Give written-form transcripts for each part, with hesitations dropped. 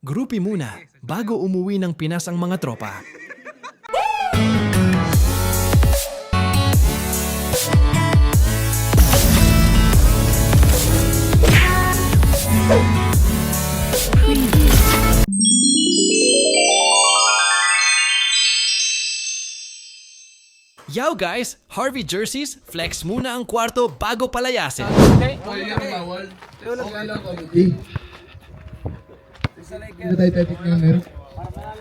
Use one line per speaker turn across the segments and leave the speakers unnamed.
Grupi muna bago umuwi ng Pinas ang mga tropa. Yo guys! Harvey Jerseys, flex muna ang kwarto bago palayasin.
Hindi tayo tetik na meron.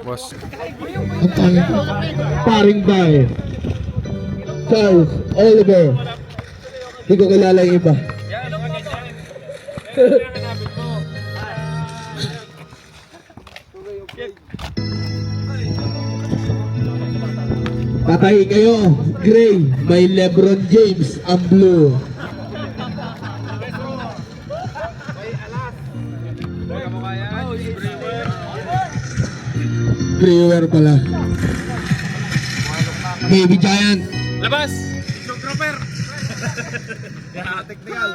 Boss.
Ang pangit. Paring by Charles Oliver. Hindi ko kilala yung iba. Patay kayo. Gray. May Lebron James. Ang blue. Brewer pala. Baby Giant.
Labas! Show trooper! Technical.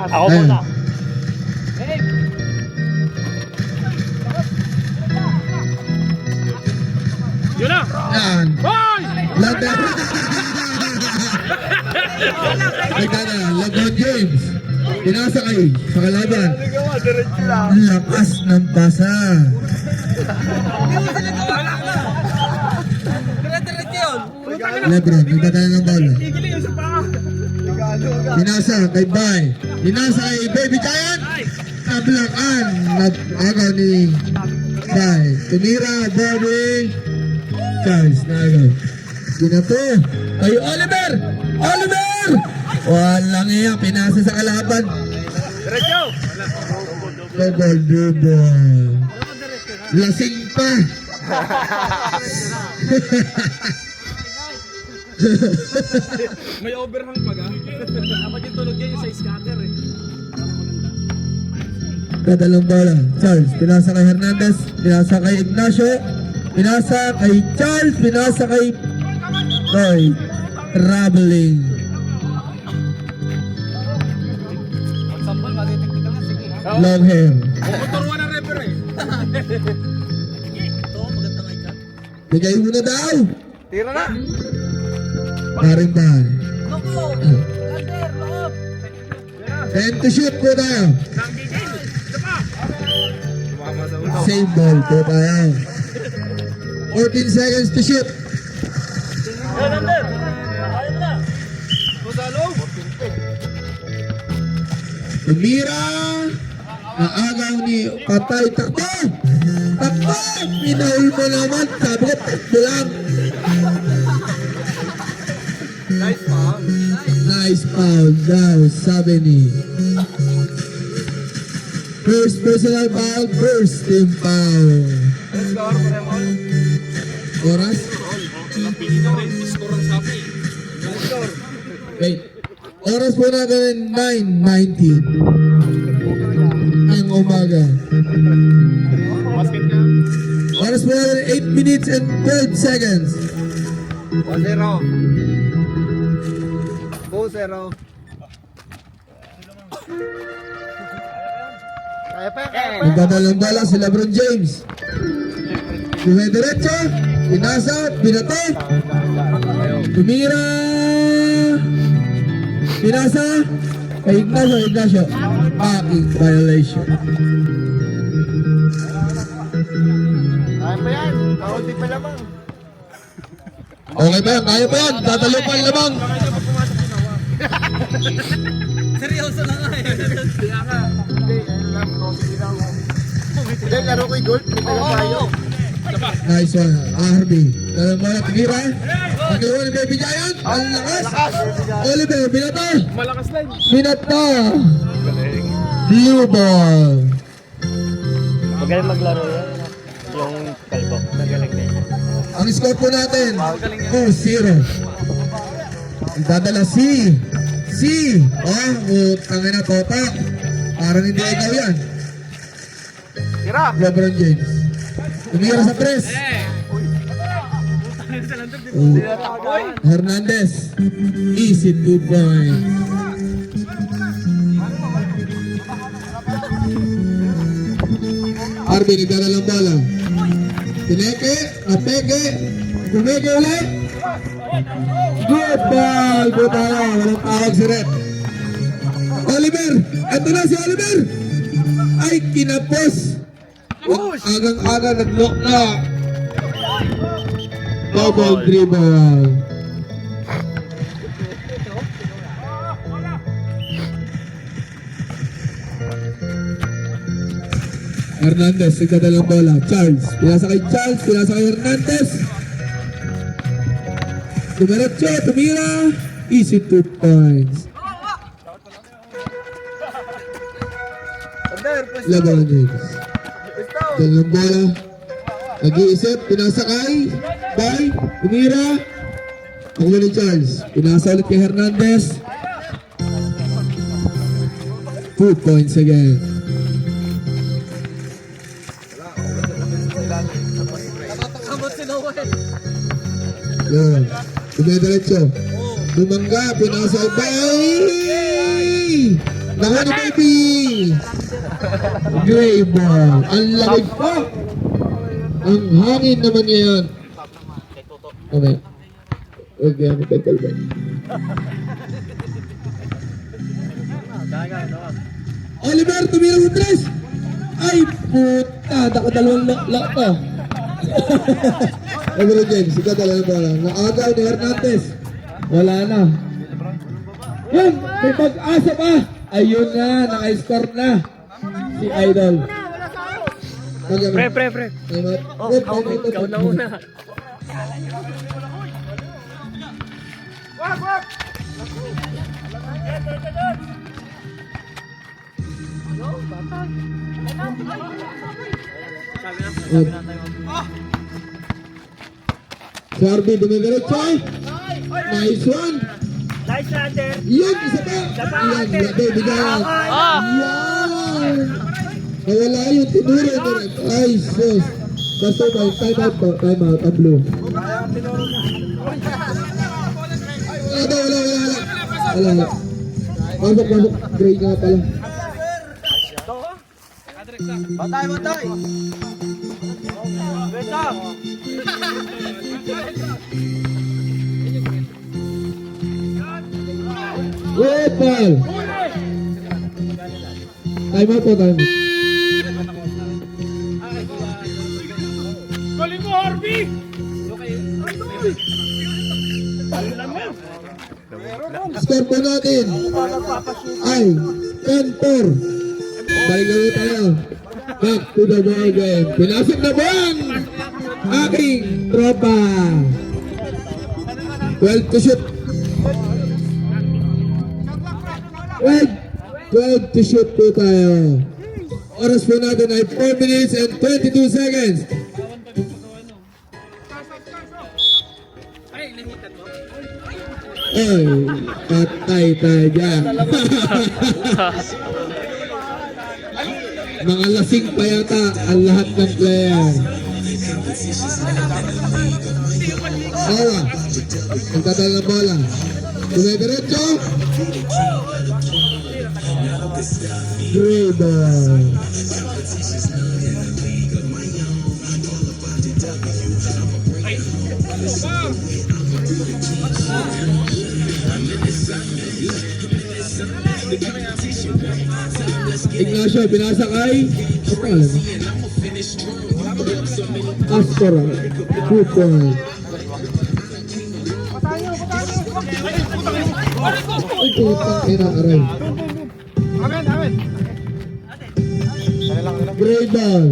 Ako muna.
Yun na!
Yan.
Hoy!
Lada. Lebron James. Pinasakay sa kalaban. Lakas ng pasa. Lebron, nagdadala ng bola. Pinasa kay Bay. Pinasa kay Baby Giant. Nablakan. Nag-agaw ni Bay. Tumira, Bobby. Charles, nagaw. Ginato. Kay Oliver! Oliver! Walang iya. Pinasa sa kalaban.
Diretso!
Double. Lasing pa.
May overhang pag ha? Dapat yung tulog yan yung sa scatter eh.
Dadalong bola. Charles, pinasa kay Hernandez. Pinasa kay Ignacio. Pinasa kay Charles. Pinasa kay Roy. Traveling.
Magsambal, mati-technical na, sige.
Long hair.
Motorwa ng refer eh. Ito, magandang ay ka.
Bigay mo na daw.
Tira na!
Paring bahay.
Loko! Lander, loob!
10 to shoot po tayo.
Tumama sa ulo.
Save ball po tayo. 14 seconds to shoot.
Lander! Ayaw na! Gonzalo!
Tumira. Naagaw ni Patay. Takbo! Takbo! Minahul mo naman. Sabi ko, takbo lang.
Nice foul.
Nice foul daw, sabi ni. First personal foul, first team foul.
Score, Paremon.
Oras?
Pinito rin, score ang sabi. Score.
Wait. Oras po natin 9:19 ang umaga.
Basket na.
Oras po natin 8 minutes and 12 seconds.
1-0. 2-0.
Nagdadalang bala si Lebron James. Buhay diretso. Pinasa. Pinato. Tumira. Pinasa. Kay Ignacio. Packing violation.
Kaya pa yan. Kaunti pa lamang.
Okay ba yan? Kaya pa yan? Tatalo pa ang lamang.
Seryoso na nga eh. Kaya ka. Hindi, laro ko yung gold. Oo.
Nice one. Harvey. Dalang bala. Tumira. Pagkaroon ni Baby Giant. Ang lakas. Oliver. Binato.
Malakas lang.
Binato. Blue ball.
Magaling maglaro yan. Yung kalbo. Magaling din.
Ang score po natin, 2-0. Dadala si utangin na tota. Parang hindi ikaw yan.
Tira.
Lebron James. Tumira sa press. Hernandez. Easy 2 points. Harvey nagdadala ng bola. Pineke, napeke, kumeke ulit. Good ball po tayo. Walang tawag si Rep. Oliver, eto na si Oliver. Ay, kinapos. Agang-aga nag-lock na. Double dribble. Hernandez, nagdadalang bola. Charles, pinasa kay Charles, pinasa kay Hernandez. Dumiretso, tumira. Easy 2 points. Laban James. Dalang bola. Nag-iisip, pinasa kay Bay, tumira. Ako ni Charles, pinasa ulit kay Hernandez. 2 points again. Yun. Dumidiretso. Dumangga. Pinasa Bay. Naku ni baby. Gray ball. Ang lamig pa. Ang hangin naman ngayon. Okay. Okay, ano tagal ba? Oliver, tumira sa tres. Ay, puta. Nakadalawang lock pa. Every James, ikaw talaga bola. Nakagaw ni Hernandez. Wala na. Yun, may pag-asa pa. Ayun na, naka-score na. Si Idol.
Pre. Oh, ikaw na una.
Si Harvey, dumidiretso. Nice one.
Nice lander.
Yun, isa pa. Yan, labi, bigayan. Yan. Nawala yun, tinuro na rin. Ay, sus. Basta ba, time out po, time out, ang blue. Wala. Masok, gray nga pala.
Batay!
Good ball. Time out po, time out.
Galing mo, Harvey!
Score po natin ay 10-4. Balik na ulit tayo. Back to the ball game. Pinasok na bang aking tropa. 12 to shoot. 12 to shoot po tayo. Oras po natin ay 4 minutes and 22 seconds. Ay, patay tayo dyan. Mga lasing pa yata ang lahat ng player. Awa, nagtatal ng bola. Dumidiretso. Dribble. Ignacio, pinasa kay ano pangalan mo? Astora. 2 points. Ay, putang ina, aray.
Amen.
Gray ball.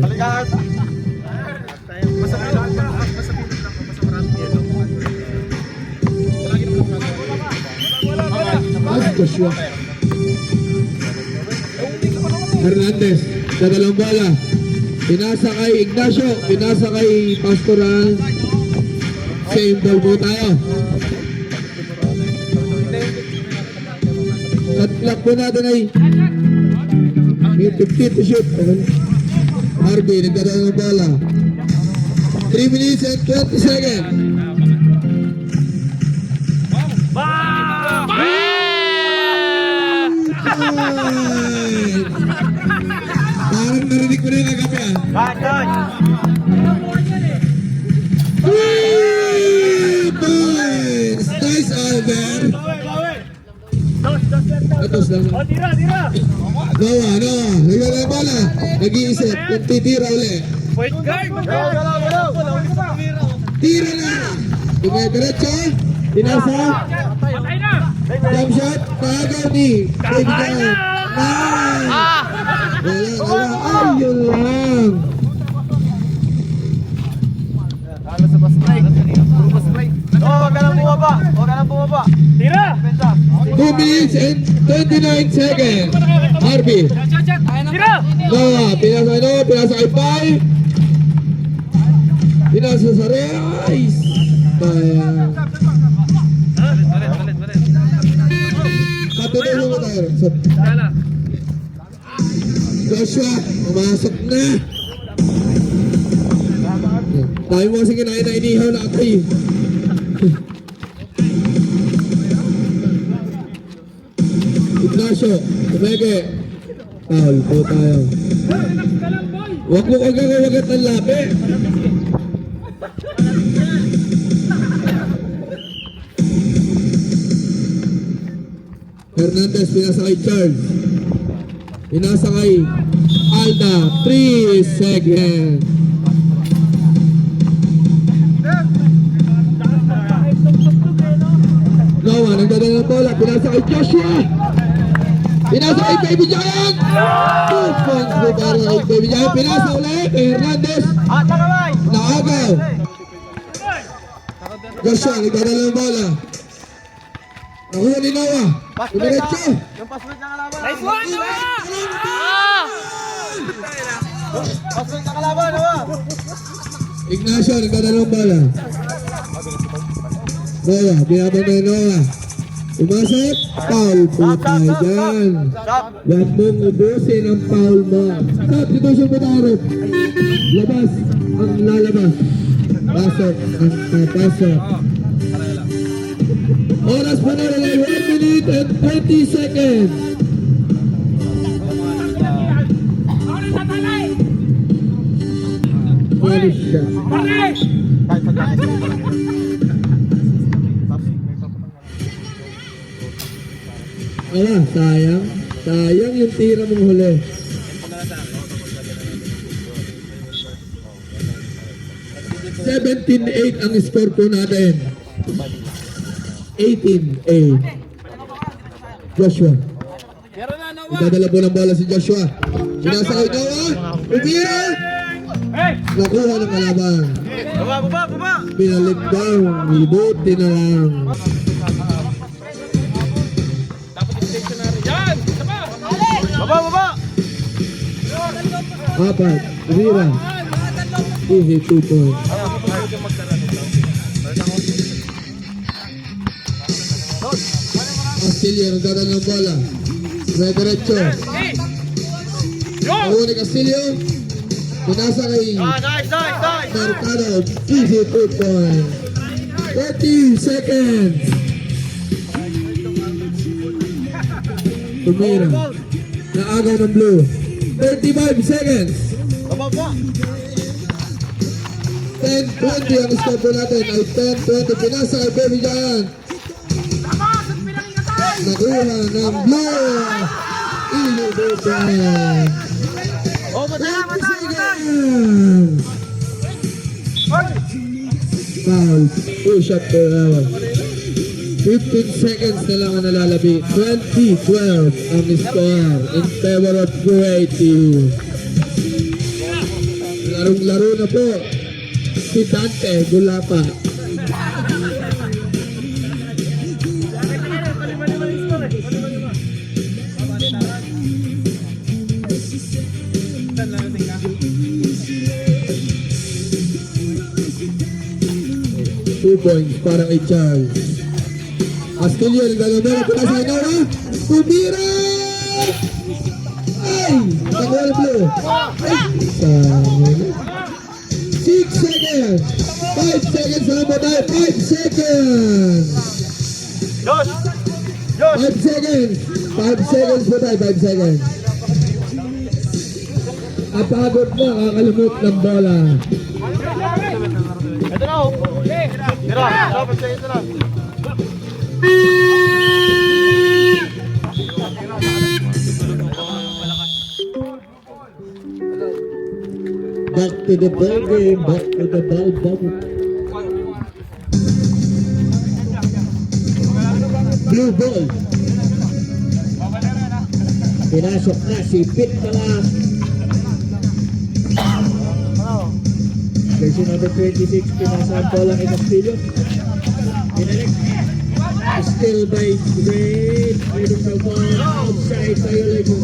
Joshua Hernandez, dalang bola. Pinasa kay Ignacio, pinasa kay Pastoral. Same ball po tayo. At clock po natin ay 50 to shoot. Harvey, nagdadala ng bola. 3 minutes and 20 seconds. Parang narinig ko na yung kagabi ah.
Josh!
3 points! Nice, Albert! Atos lang.
O, tira, tira!
Noah, nagdala yung bola. Nag-iisip, kung titira ulit.
Point guard!
Tira na! Dumidiretso, tinasa,
Patay na!
jump shot, kaagaw ni Kaibigan. Nice! Wala, ayun lang.
Tira!
2 minutes and 29 seconds. Harvey,
Tira!
Noah, pinasa kay Pai. Pinasa sa Reyes. Sayang. Patutulong mo tayo. Joshua, pumasok na. Tayo mo kasi kinain na inihaw na apoy. Ignacio, tumeke. Foul po tayo. Huwag mo kagawagat ng labi. Hernandez, pinasa kay Charles. Pinasa kay Alda. 3 seconds. Noah, nagdadala ng bola. Pinasa kay Joshua. Pinasa kay Baby Giant. 2 points po para kay Baby Giant. Pinasa ulit kay Hernandez. Naagaw. Joshua, nagdadala ng bola. Nakuha ni Noah. Dumiretso.
Nice one, Noah!
Ignacio, nagdadala ng bola. Noah, binabang na yung Noah. Umasok, foul po tayo dyan. Huwag mong ubusin ang foul mo. Substitution mo tayo. Labas ang lalabas. Pasok ang papasok. Oras pa na nila 1 minute and 20 seconds. Finish shot. Sayang. Sayang yung tira mong huli. $17-8 ang score po natin. 18-8. Joshua. Idadala po ng bola si Joshua. Sinasa kay Noah. Umira! Nakuha ng kalaban. Pinalik daw. Ibuti na lang. Apat. Umira. Easy 2 points. Castillo, nagdadala ng bola. Diretso. Nakuha ni Castillo. Pinasa kay Mercado. Easy 2 points. 30 seconds. Tumira. Naagaw ng blue. 35 seconds. 10-20 ang score po natin ay 10-20. Pinasa kay Baby Giant. Nakuha ng blue. Ilubutan. 20 seconds. Foul. 2 shot per hour. 15 seconds na lang ang nalalabi. 20-12 ang score in favor of Creative. Larong-laro na po si Dante Gulapa. Two points para kay Charles. Castillo, naglalabara po na sa Noah. Tumira! Ay! Nakuha ng blue. Ay! 6 seconds! 5 seconds na po tayo. 5 seconds! 5 seconds! 5 seconds po tayo. 5 seconds. Napagod na, kakalimot ng bola.
Ito na oh. Tira. Dapat siya ito na.
Back to the ball game, back to the ball bubble. Blue ball. Pinasok na si Pit pala. Jersey number 26, pinasaan po lang in Castillo. Pinalik. Still by Great. Ready for ball. Outside violation.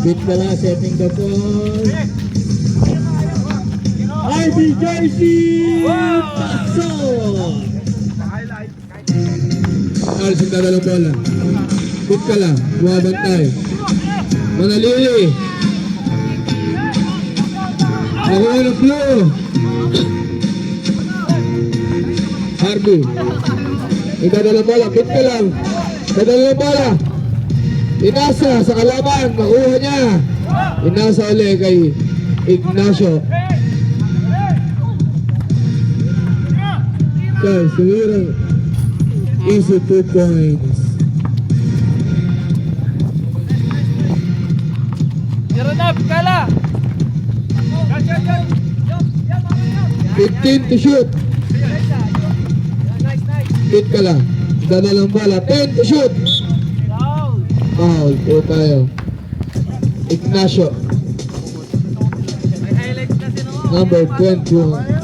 Pit pala setting the ball. Ivy Jersey! Paso! Alis yung dadalong bola. Pit ka lang, bumabantay. Manalili. Nakuha ng blue. Harvey. Dadalong bola, pit ka lang. Dadalong bola. Inasa sa kalaban, makuha niya. Inasa ulit kay Ignacio. Guys, siguro easy 2 points.
Tira na, Kala.
15 to shoot. Hit ka lang. Dadalang bala. 10 to shoot. Foul. Po tayo. Ignacio. Number 21.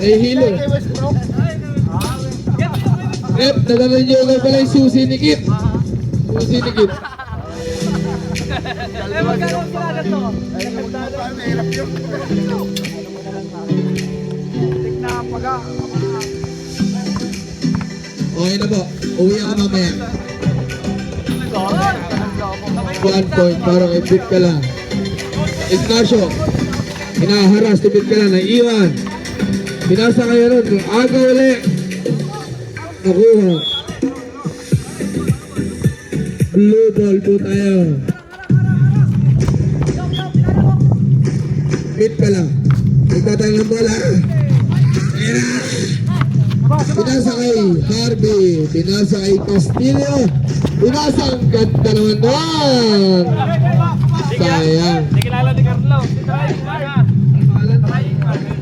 Ay, hilo. Rep, naganayon lang pala yung susi ni Kit. Susi ni Kit. Okay na po. Uwi ako mamaya. 1 point. Parang i-beat ka lang. Ignacio. Hinaharas. I-beat ka lang. Naiiwan. Pinasa kayo ron. Aga ulit. Nakuha. Blue ball po tayo. Beat ka lang. Ipatay ng bola. Pinasa kay Harvey. Pinasa kay Castillo. Pinasa ang ganda naman doon. Sayang.
Hindi kilala ni Carlo.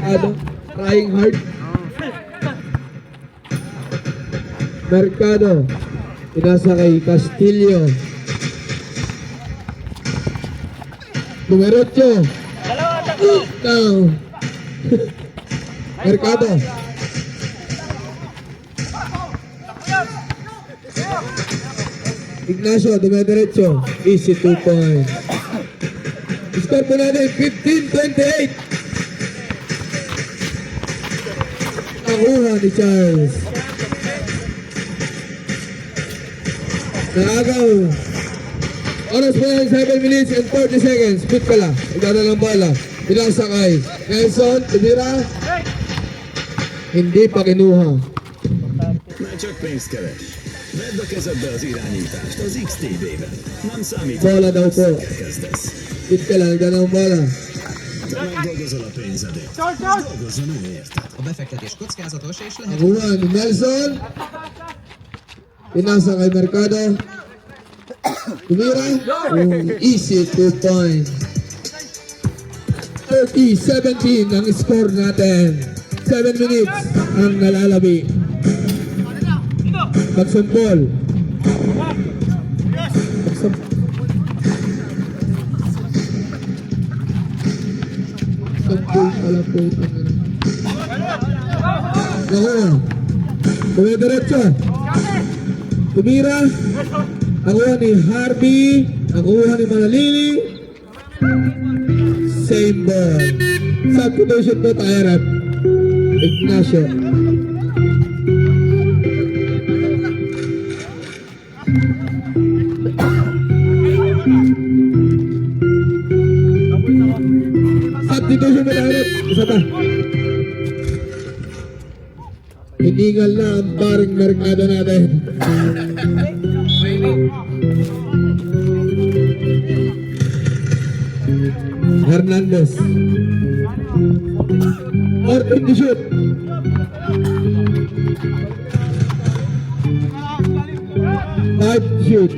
Ano? Trying hard. Mercado. Pinasa kay Castillo. Numero 8. No. Mercado. Ignacio, dumediretso. Easy 2 points. Score po natin, 15-28. Nakuha ni Charles. Naagaw. Oras po yan, 7 minutes and 40 seconds. Pit ka lang. Igdadalang bala. Pinasakay. Nelson, tumira. Hindi pa kinuha.
Már csak pénzt keres. Vedd a kezedbe az irányítást az XTB-ben. Nem számít,
Bola daw po.
kezdesz.
Pit ka lang, igdadalang bala.
Te megdolgozol a pénzedért. Dolgozzon ő érted.
A befektetés kockázatos és lehet
Nakuha ni Nelson. Pinasa kay Mercado. Tumira. Easy 2 points. 30-17 ang score natin. 7 minutes ang nalalabi. Magsumpol. Magsumpol pala po ito. Nakuha. Dumidiretso. Tumira. Nakuha ni Harvey. Nakuha ni Manalili. Same ball. Substitution po tayo, Rep. Ignacio. Substitution po tayo, Rep. Isa pa. Hiningal na ang paring merkado natin. Hernandez. Orton to shoot. Five to shoot.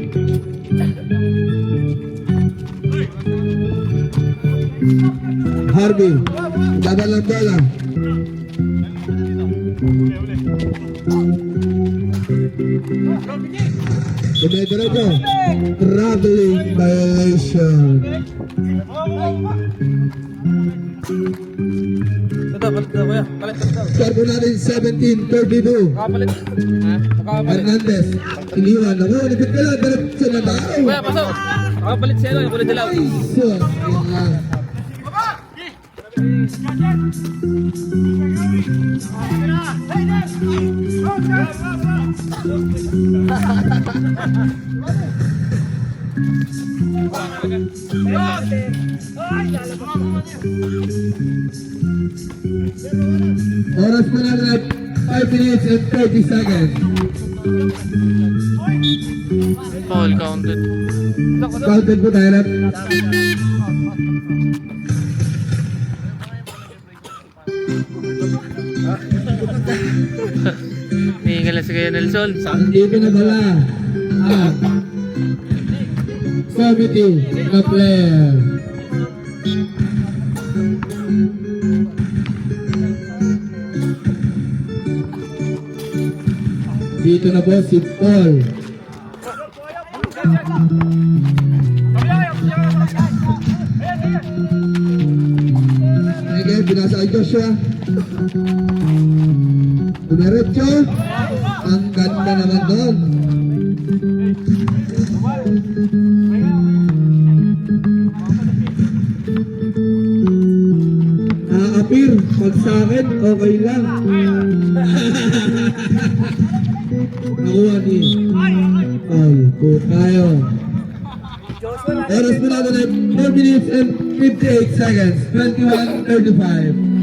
Harvey. Laban lang bola. Dumediretso. Traveling violation.
Ito, palit na kuya. Palit na daw.
Score po natin 17-32.
Nakapalit. Ha? Nakapalit.
Hernandez. Iniwan ako. Nipit ka lang. Diretso na tao.
Kuya, pasok. Nakapalit siya yung kulit dilaw.
So, yan. Oras po natin at 5 minutes and 30 seconds.
Foul counted.
Counted po tayo rep.
Hihingal na si Kuya Nelson.
Dito na pala ang committee na player. Dito na po si Paul. Sige, binasa kay Joshua. Dumiretso. Ang ganda naman doon. Apir, pag sa akin, okay lang. Nakuha ni Paul. Tayo. Oras po natin ay 4 minutes and 58 seconds. 21:35.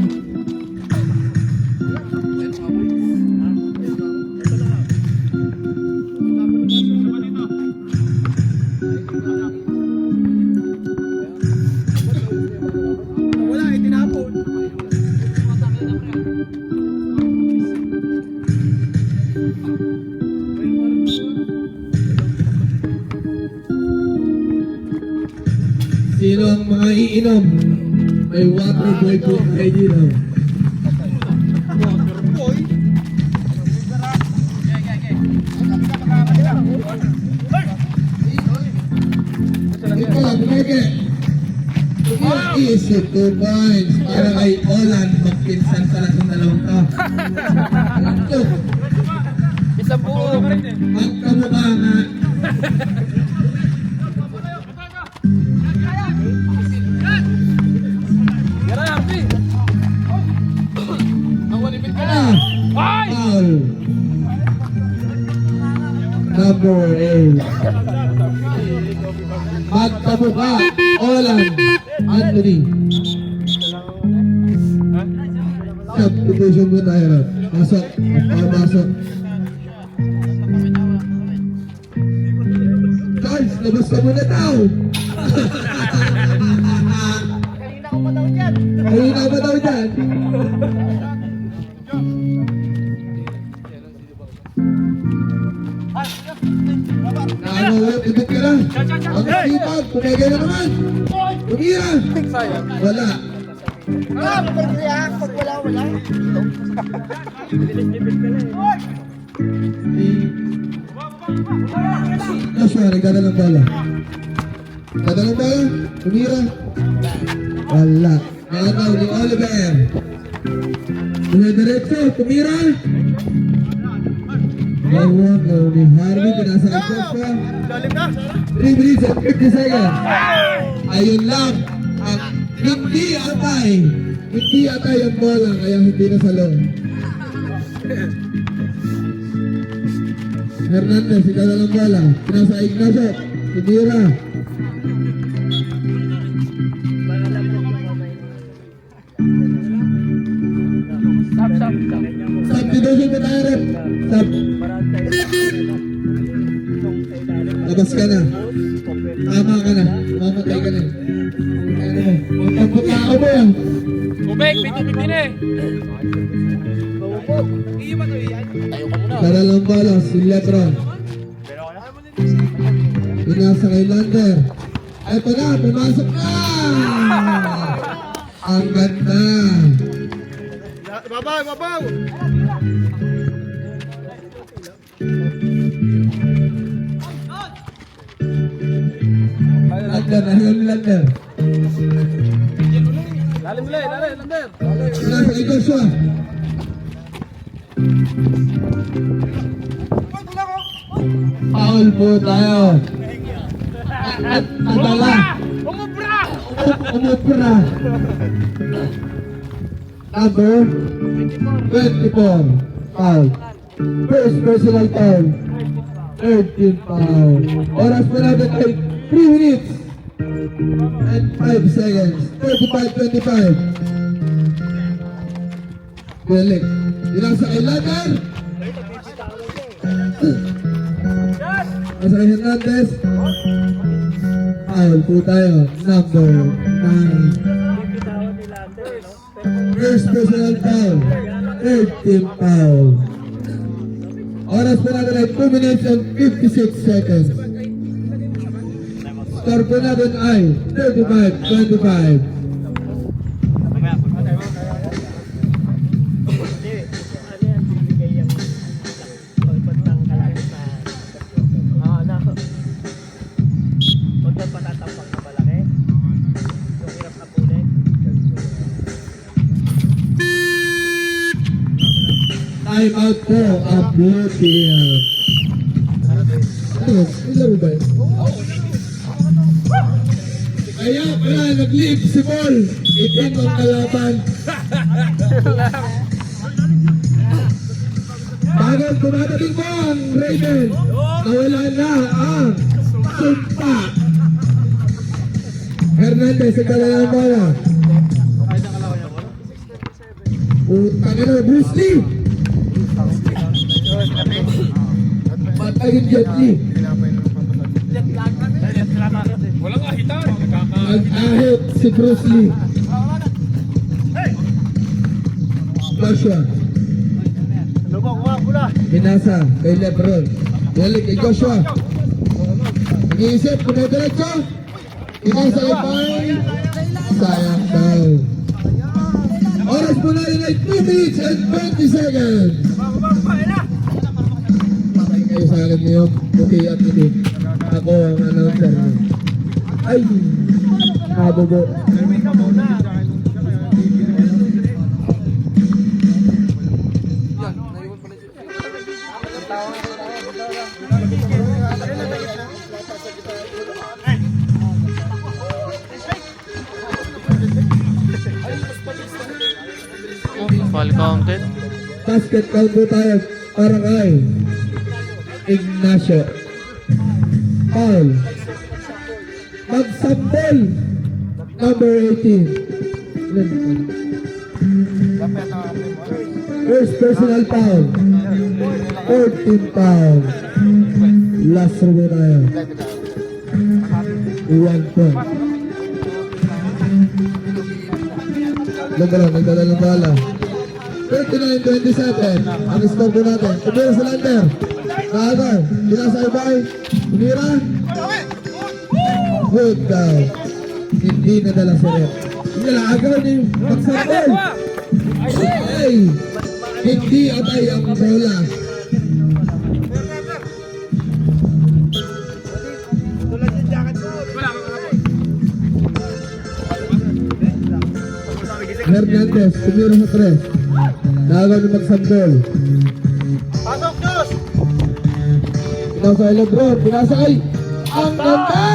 Sino ang mga iinom? May water boy po kayo dito. Ito lang, kumeke. Is it 2 points para kay Olan magpinsan sa lasong dalawang to. Ito,
Isang buo.
magkamukha nga.
Yara, Harvey. Ang walipit ka na.
Foul. Number 8. Magkamukha, Olan, Anthony. Substitution mo tayo, Rob. Pasok. Pasok. Charles, labas ka muna tao. Kanina ko pa daw dyan. Ibig ka lang. Ang sipag, kumegay na naman. Tumira. Wala. Joshua, nagdadalang bola. Nagdadalang bola. Tumira. Wala. Nakataw ni Oliver. Diretso, tumira. Nawagaw ni Harvey. Pinasa kay Joshua. 3 minutes and 50 seconds. Ayun lang. Ang hindi atay. Hindi atay ang bola. Kaya hindi na salon. Hernandez, ikaw na lang bola. Pinasa Ignacio. Tumira. Substitution pa tayo, rep. Sub. Labas ka na. Tama ka na. Mamatay ka na. Ano mo? Pagpapako mo yan.
Ubek, 50-50 na eh.
Para lang bala, si Lebron. Pinasa kay Lander. Eto na, pumasok na! Ang ganda!
Babaw, babaw!
Lander, nahilong Lander.
Lalim ulit, lalim, Lander!
Pinasa kay Joshua. Foul po tayo. At nadala. Umubra. Number 24. Foul. First personal foul. 13 foul. Oras po natin ay 3 minutes and 5 seconds. 35-25. Balik. Ilang sa Lander. Nasa kay Hernandez. Foul po tayo. Number 9. First personal foul. 13 foul. Oras po natin ay 2 minutes and 56 seconds. Score po natin ay 35-25. Time out po ang blue team. Ano? Ilaro ba yun? Kaya pala nag-leave si Paul. Itin ang kalaban. Bago tumatating po ang Raven. Nawala na ang sumpa. Hernandez sa kalalang bola. Utang na Bruce Lee. Patagin Jet Li.
Walang ahitan!
Nag-ahit si Bruce Lee. Joshua. Binasa kay Lebron. Balik kay Joshua. Nag-iisip, kumadiretso. Binasa kay Pai. Sayang daw. Oras po na rin ay 2 minutes and 20 seconds. Kayo sa akin ngayon, okay at hindi. Ako ang announcer niyo. Ay, nabubo.
Foul counted.
Basket count po tayo para kay Ignacio. Foul. Magsampol. Number 18. First personal foul. 14 foul. Last review tayo. 1 point. Lebron, nagdala ng bala. 39-27. Ang score po natin. Umira sa Lander. Naagar. Pinasa ibay. Umira. Good daw. Hindi nadala sa rep. Nilaagar ni Magsapol. Ay! Hindi atay ang bola. Hernandez, tumira sa tres. Nagawa ni Magsapol.
Pasok, Diyos!
Pinasa kay Lebron. Pinasa kay... Ang ganda!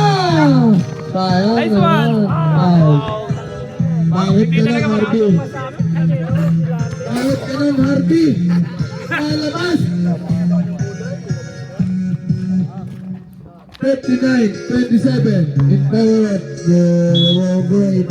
Sayang naman. Ay. Bakit ka lang, Harvey? Bakit ka lang, Harvey? Nalabas! 59-27 in favor of the Wolverine.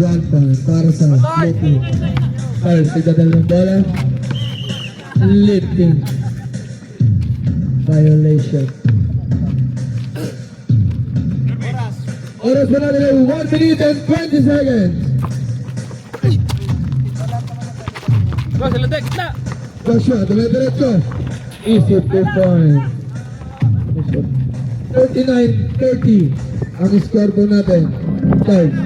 1 point para sa blue team. First, igdadala ng bola. Lifting. Violation. Oras pa natin ay 1 minute and 20 seconds.
Go, sila dek, gitna!
Joshua, dumidiretso. Easy 2 points. 39-30 ang score po natin. Charge.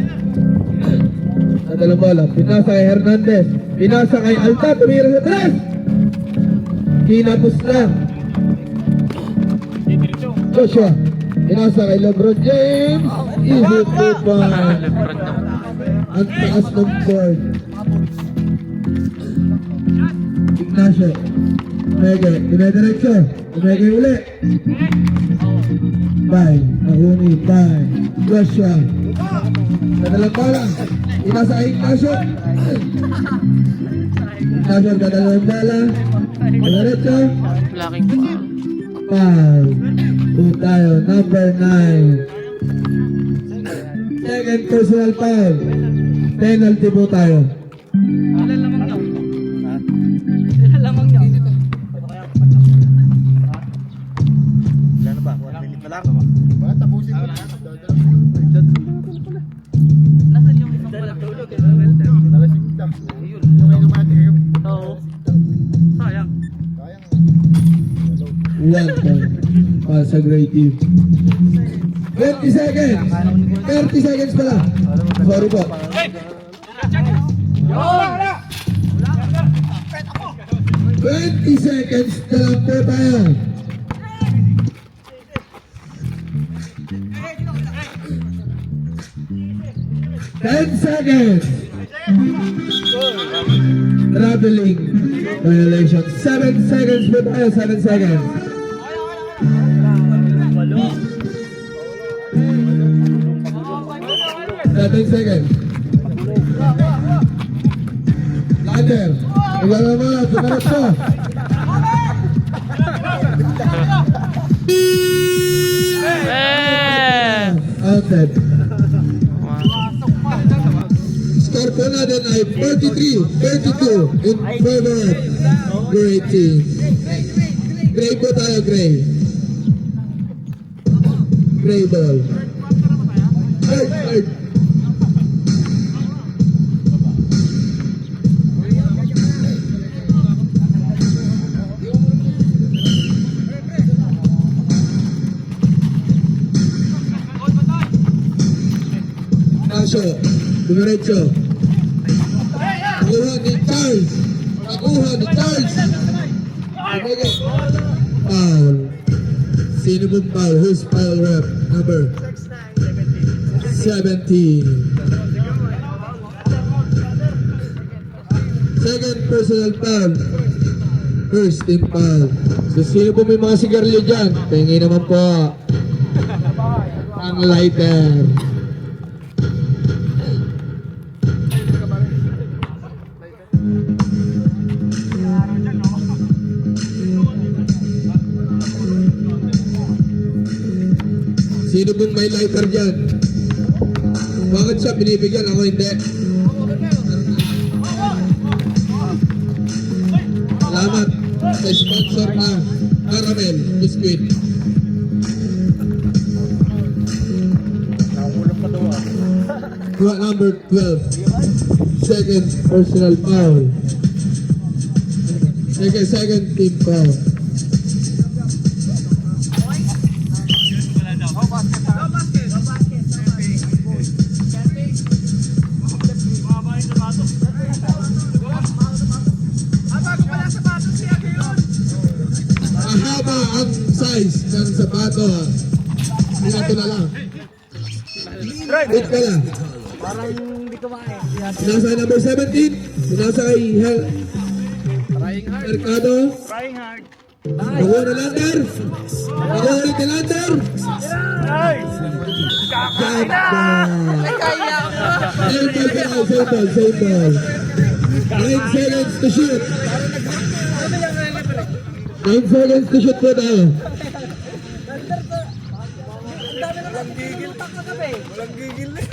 Nadalang bola. Pinasa kay Hernandez. Pinasa kay Alta. Tumira sa tres. Kinapos lang. Joshua. Pinasa kay LeBron James. Easy 2 points.
Lebron na.
Ang taas ng board. Ignacio. Mege. Dumidiretso. Mege uli. Bye. Mahuni. Bye. Joshua. Dadalang bola. Inasa kay Ignacio. Ignacio dadalang bola. Diretso.
Laking foul.
Foul. Doon tayo. Number 9. Second personal foul. Penalty po tayo. One point. Para sa great team. 20 seconds. 30 seconds pala. Sorry po. 20 seconds na lang po tayo. Ten seconds. Traveling violation. 7 seconds po tayo. 7 seconds. 7 seconds. Lander. Igala mo na. Tumarap po. Outside. Score po natin ay 43-32 in favor of Great Team. Gray po tayo, Gray. Gray ball. Third. Pasok. Dumiretso. Nakuha ni Charles. Foul. Sino pong foul? Who's foul rep? Number 17. Second personal foul. First team foul. So sino po may mga sigarilyo dyan? Tingin naman po. Ang lighter. Sino pong may lighter dyan? Bakit siya binibigyan? Ako hindi. Salamat sa sponsor na Caramel Biscuit. Number 12. Second personal foul. Second team foul. Mahaba ang size ng sapato. Ito na lang. Wait ka lang. Pinasa kay number 17. Pinasa kay Mercado. Nakuha ni Lander. Nakuha ulit ni Lander. Same ball. 9 seconds to shoot. 9 seconds to shoot po tayo.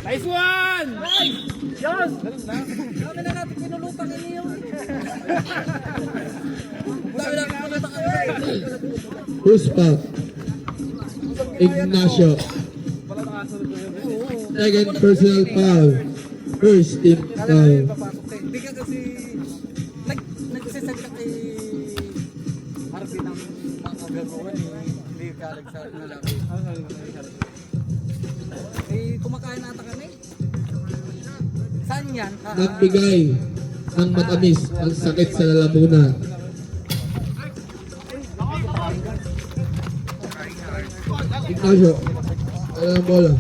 Nice one!
Who's foul? Ignacio. Second personal foul. First team foul.
Hindi ka kasi nagsiset ka kay Harvey ng mga gagawin eh. Hindi ka nagsabi na lang. Eh, kumakain ata kami. Saan yan?
Nagbigay ang matamis ang sakit sa lalamunan. Ignacio, ano ang bola?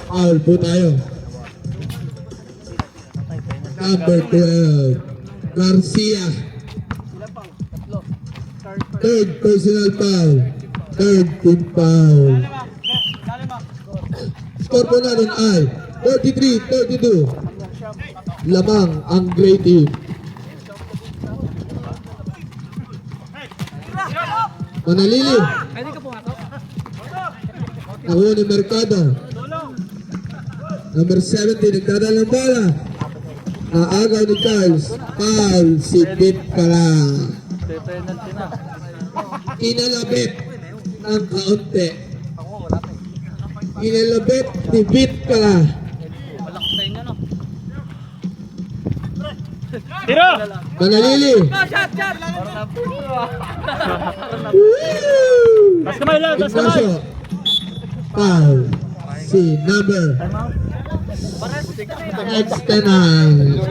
Foul po tayo. Number 12, Garcia. Third personal foul. Third team foul. Score po natin ay 43-32. Lamang ang gray team. Manalili.
Pwede ka pumato?
Nakuha ni Mercado. Number 70, nagdadala ng bola. Naagaw ni Charles. Foul si Bit Kala. Inalabit ng kaunti. Inalabit ni Bit Kala.
Tira!
Manalili.
Shot!
Woo!
Tas kamay lang, tas kamay!
Ignacio. Foul si number next tenang.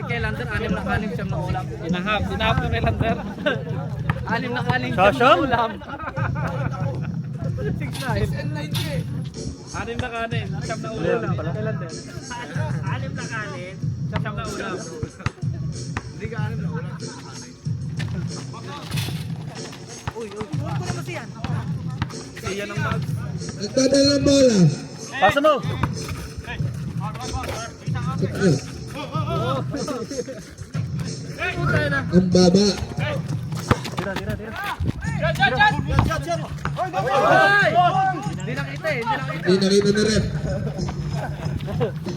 Kay Lander, 6 na kalim siyam na ulam. Inahap na kay Lander. 6 na kalim
Siyam?
siyam na ulam. 6 na kanin, siyam na ulam. Kay Lander. 6 na kanin, siyam na ulam. Hindi ka 6 na ulam. Uy, huwag ko naman siyan. Siyan ang mag.
Nagdadala ng bola.
Pasa mo!
Sa taas. Ang baba.
Hindi nakita eh,
Hindi nakita na rep.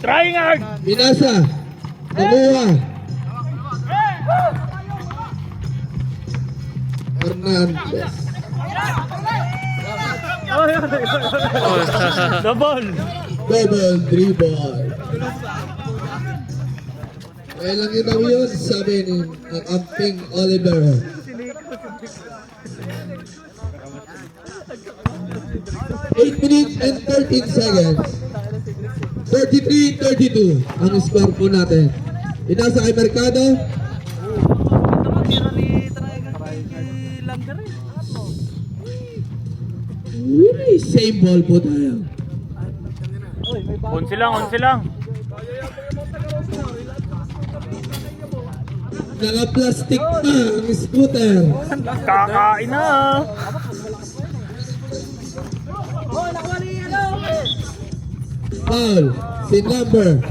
Trying hard!
Binasa. Nakuha. Hernandez.
Double!
Double dribble. Kaya lang yun yun, sabi ni Amping Oliver. Eight minutes and 13 seconds. 43-32 ang score po natin. Inasa kay Mercado. Uy, same ball po tayo.
Unsi lang.
Naka-plastic pa ang scooter.
Kakain na!
Foul. Si number 8.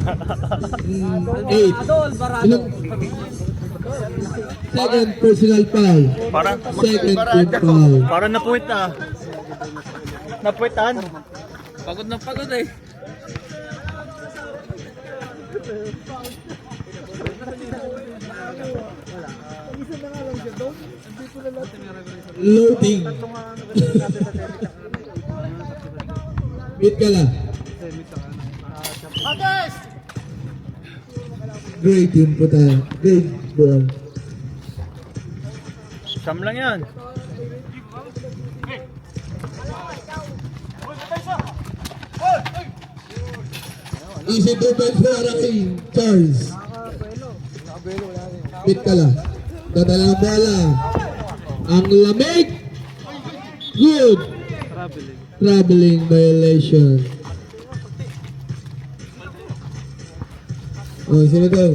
Second personal foul. Second team foul.
Parang napuwit na. Napuwitan.
Pagod na pagod eh.
Loading. Bit ka lang. Great yun po tayo. Great ball.
Siyam lang yan.
Easy to bend para kay Charles. Bit ka lang. Dadala ang bola. Ang lamig. Good. Traveling violation. Oh, sino to?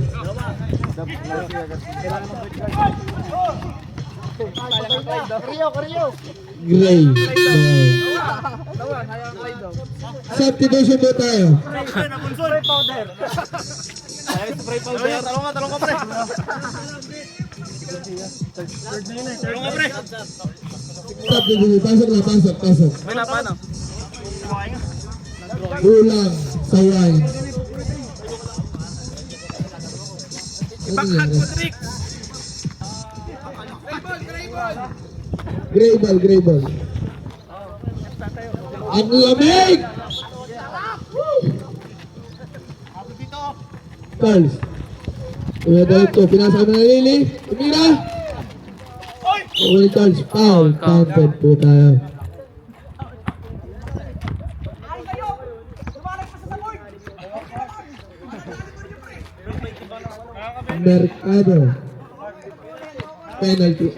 Gray. Substitution po tayo.
Talong ka pre!
Stop na dito. Pasok.
Paano?
Kulang sa wine. Ano yan? Gray ball. Ang lamig! Carls. Dahil ito, pinasa ka na Lily. Tumira! Okay, Carls. Foul. Counted po tayo. Mercado. Penalty.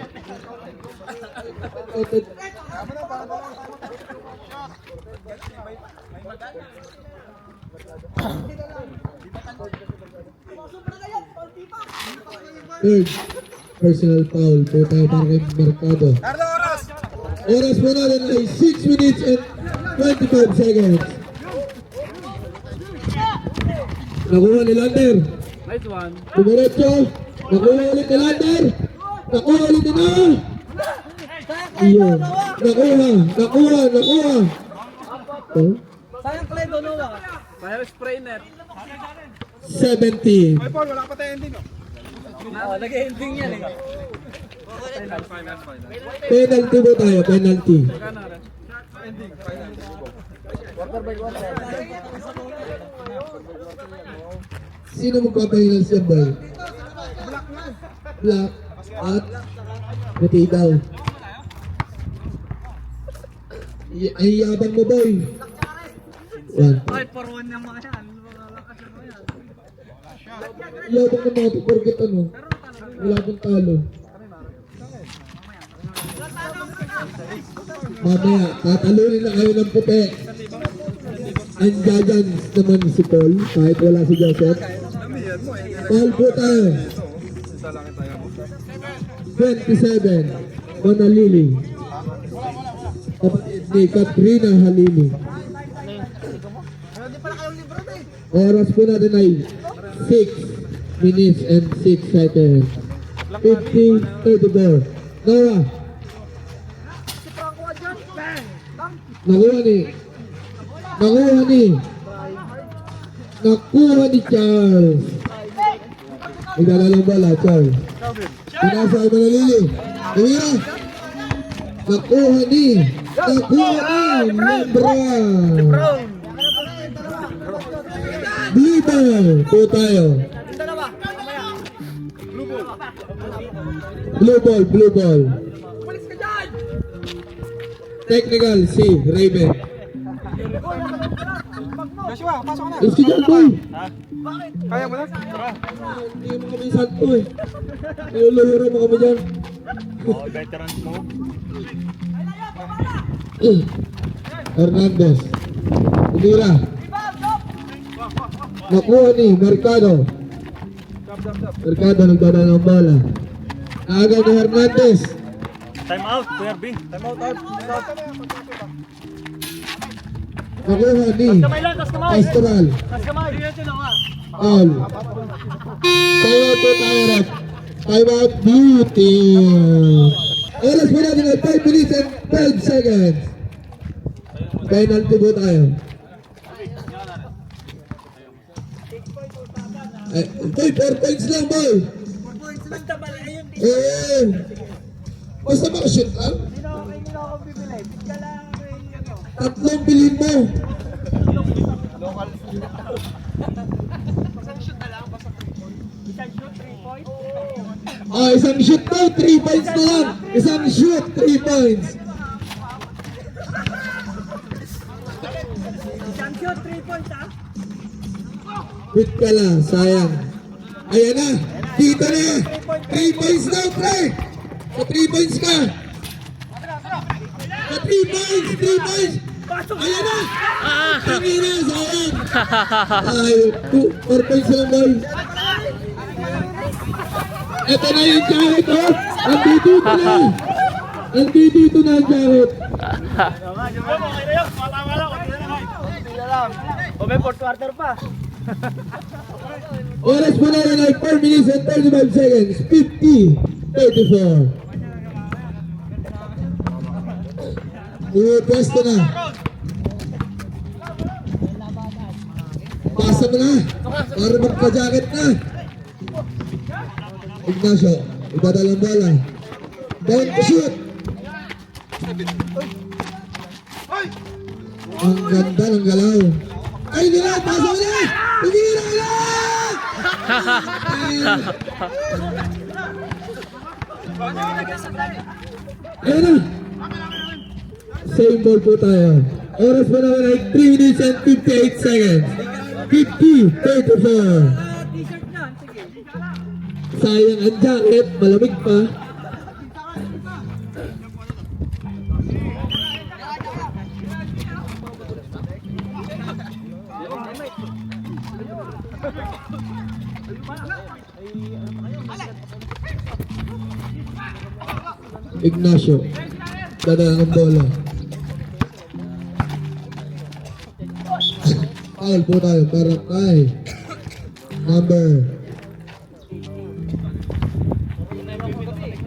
Third, personal foul po tayo para kay Mercado. Oras po natin ay 6 minutes and 25 seconds. Nakuha ni Lander.
Nice one.
Dumiretso. Nakuha ulit ni Lander. Nakuha ulit ni Noah. Iyon. Nakuha. Oh,
Sayang play doon, Noah. Sayang spray net.
17.
Nag-ending yan eh.
Penalty po tayo, penalty. Sino magpapahingal siya, boy? Black at puti daw. Ay, yabang mo, boy. One.
Ay, paruan niya mga yan.
Yabang mo mga porket ano. Wala pong talo. Mamaya, tatalunin na kayo ng puti. Andiyan naman si Paul, kahit wala si Joseph. Paul po tayo. 27, Manalili. Kapatid ni Katrina Halili. Oras po natin ay 6 minutes and 6 seconds. 50-34. Noah. Nakuha ni Charles. Igalalang bala, Charles. Pinasa ay Manalili. Tumira. Nakuha ni Lebron. Blue ball po tayo. Blue ball. Technical si Raven.
Joshua, pasok ka na.
Let's go, boy.
Kaya mo na?
Hindi mo kami santo eh. Niluluhuro mo kami dyan.
Oh, veterans mo.
Hernandez. Umira. Nakuha ni Mercado. Mercado nagdala ng bola. Naagaw ni Hernandez.
Time out, PRB. Time out.
Nakuha ni
Kamay lang, tas kamay.
Pastoral.
Tas kamay.
All. Time out po tayo, rep. Time out, beauty. Oras po natin ay 5 minutes and 12 seconds. Penalty po tayo. Boy, 4 points lang, boy. Basta makashoot lang. Tatlong bilhin mo. Isang shoot mo, 3 points na lang. Isang shoot, 3 points. Quit ka lang, sayang. Ayan na, dito na. 3 points na, pre. Sa 3 points ka. Sa 3 points, 3 points. Ayan na. Tangin na, sayang. Ay, 4 points lang, boy. Ito na yung jacket, oh. Nandito na. Nandito na ang jacket.
O, may 4th quarter pa.
Oras po na rin ay 4 minutes and 35 seconds. 50-34. Pwesto na. Pasa mo na. Para magka-jacket na. Ignacio. Ibadalang bola. Down to shoot. Ang ganda ng galaw. Ay, hindi na. Pasa mo na. Hindi na. Ayun na. Same ball po tayo. Oras po naman ay 3 minutes and 58 seconds. 50-34. Sayang ang jacket. Malamig pa. Ignacio. Dadaan ang bola. Foul po tayo para kay number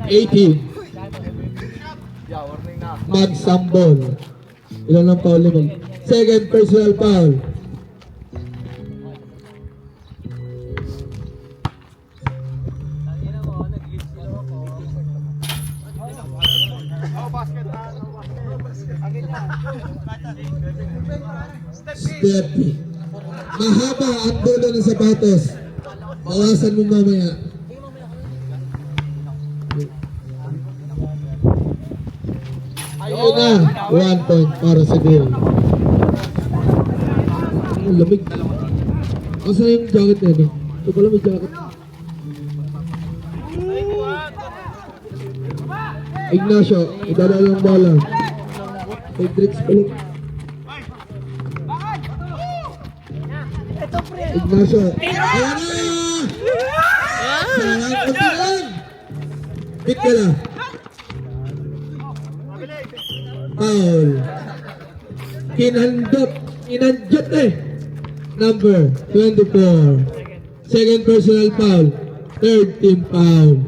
18. Magsambol. Ilan ang foul naman? Second personal foul. Steppy. Mahaba ang dulo ng sapatos. Bawasan mo mamaya. Ayun na. 1 point para sa goal. Ang lamig. Asa yung jacket na yun? Ito pala may jacket. Ignacio. Idala lang bola. Hendrix pala. Ignacio. Ayan na! Sarang kunti lang. Hit ka na. Foul. Kinanjot eh. Number 24. Second personal foul. Third team foul.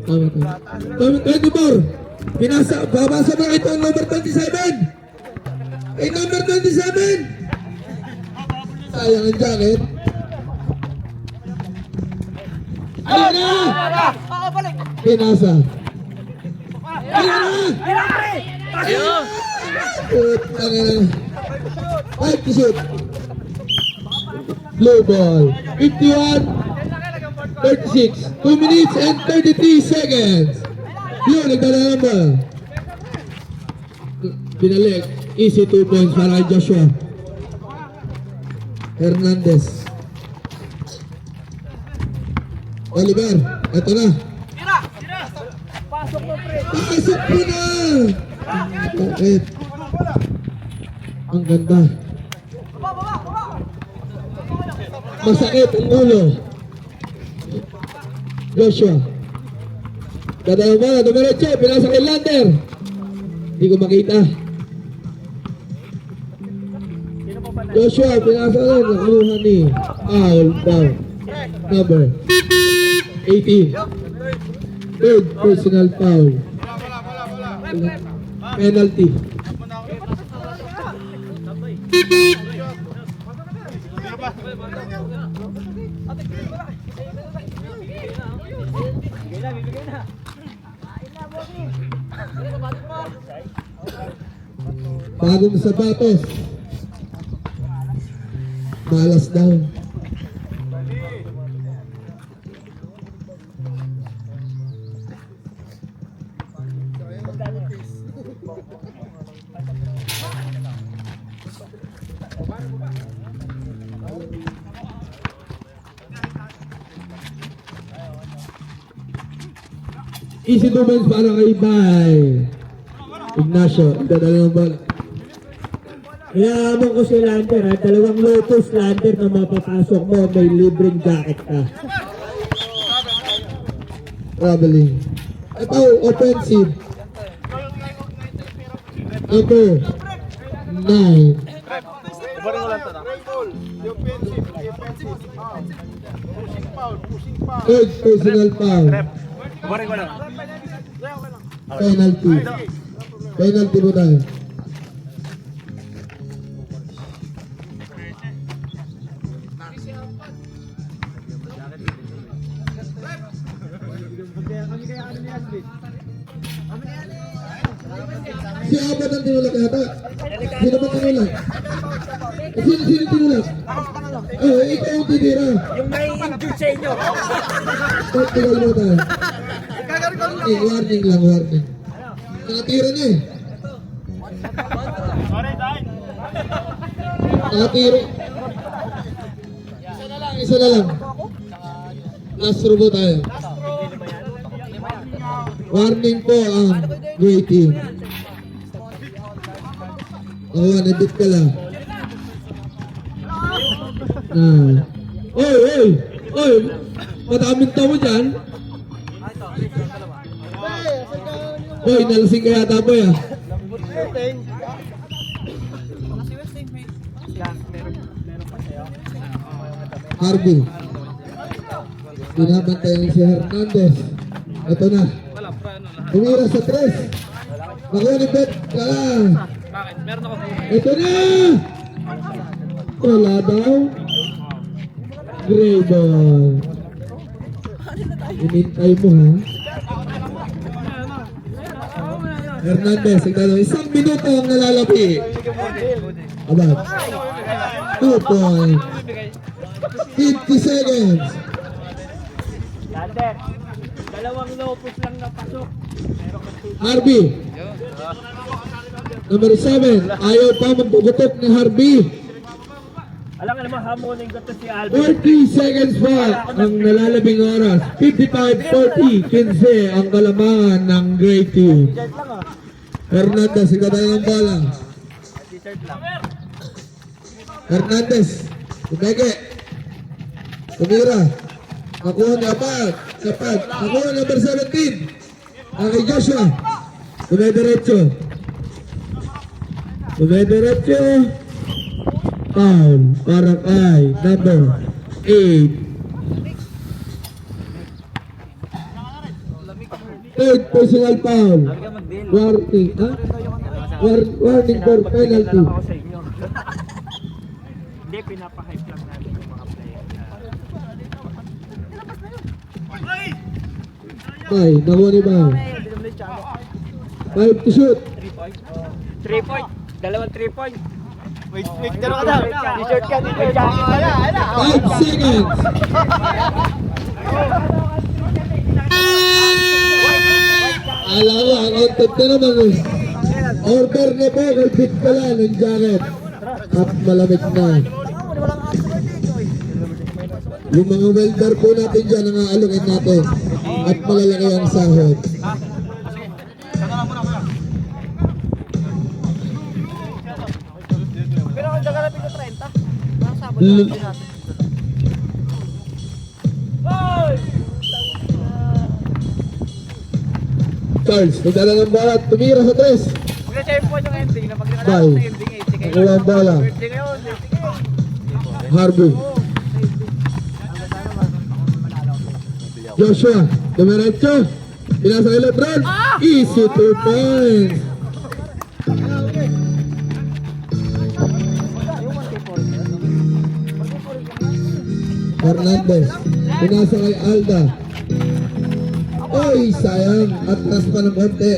Tama. 24. Babasa mo ito ang number 27. Ay, number 27. Sayang ang jacket. Ayun na! Pinasa. Ayun na! Putang ina. Right to shoot. Blue ball. 51-36. 2 minutes and 33 seconds. Blue, nagdala ng ball. Binalik. Easy 2 points para kay Joshua Hernandez. Oliver, eto na. Pasok mo na. Bakit? Ang ganda. Masakit ang ulo. Joshua. Dadaan mo na, dumiretso. Pinasa kay Lander. Hindi ko makita. Joshua, pinasa na. Nakuha ni foul down. Number 18. Third personal foul. Penalty. Bagong sapatos. Malas daw. Easy 2 points para kay Bay. Ignacio, dadala ng bola.
Inaamon ko si Lander ha, dalawang Lotus Lander na mapapasok mo, may libreng jacket ka.
traveling. Ito, offensive. Number 9.
Ibarin mo lang ito na.
Third personal foul.
Ibarin mo lang.
Penalty. Penalty po tayo. Si Abad ang tinulak yata. Sino ba tinulak? Sino tinulak? Oh, ikaw ang titira.
Yung may injured sa inyo.
Tactical mo tayo. Warning lang, warning. Nakatira na eh. Nakatira. Isa na lang. Last throw po tayo. Warning po ang gray team. Oo, nabit ka lang. Oy! Madaming tao dyan. Boy, nalasing ka yata boy ah. Harvey. Binabantayan si Hernandez. Ito na. Tumira sa 3. Nakuha ni Bet ka. Ito na! Wala daw. Gray ball. Inintay mo ha. Hernandez, isang minuto ang nalalapi. Abad. 2 points. 50 seconds.
Lander, dalawang lopos lang napasok.
Harvey. Number 7. Ayaw pa magpugutok ni Harvey.
Alam ka naman, hamoning ko to si Alvin.
40 seconds pa ang nalalabing oras. 55-40. 15 ang kalamangan ng Gray Team. Hernandez, ikatay ng bola. Hernandez, Tumeke. Tumira. Nakuha ni Abad. Sapat. Nakuha number 17. Kay Joshua. Tumediretso. Tumediretso. Foul para kay number 8. Third personal foul. Warning, ha? Warning for penalty.
Ako sa inyo. Hindi, pinapahype lang natin yung mga player na...
Ay, nakuha ni Bao. 5 to shoot.
3 point. Dalawang 3 point.
Wait, gano'n ka daw. T-shirt ka.
5 seconds. Alam mo, ang content na naman eh. Order na po, kalpit ka lang ng jacket. At malamig na. Yung mga welder po natin dyan ang aalugin natin. At malalaki ang sahod.
Pero kung dagalating ko 30, parang sabot
L-
natin natin.
Charles, magdala ng bola at tumira sa 3.
Mag-share po yung ending na pag
Bye.
ng ending 80 kayo.
Nakuha ang bola.
Birthday ngayon, sige.
Harvey. Joshua, dumiretso. Pinasa kay Lebron. Easy 2 points. Hernandez. Pinasa kay Alda. Oy, sayang. Atras pa ng konti.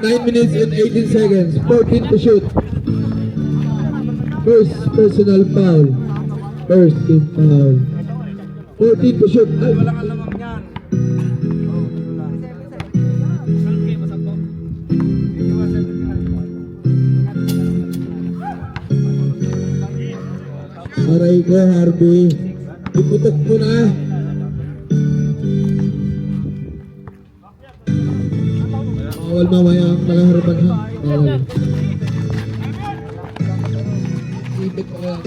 Nine minutes and 18 seconds. 14 to shoot. First personal foul. First team foul. 14 to shoot. Ay. Aray ko, Harvey. Iputok mo na. Bawal mamaya ang nakaharban ha. Bawal. Ibig ko yan.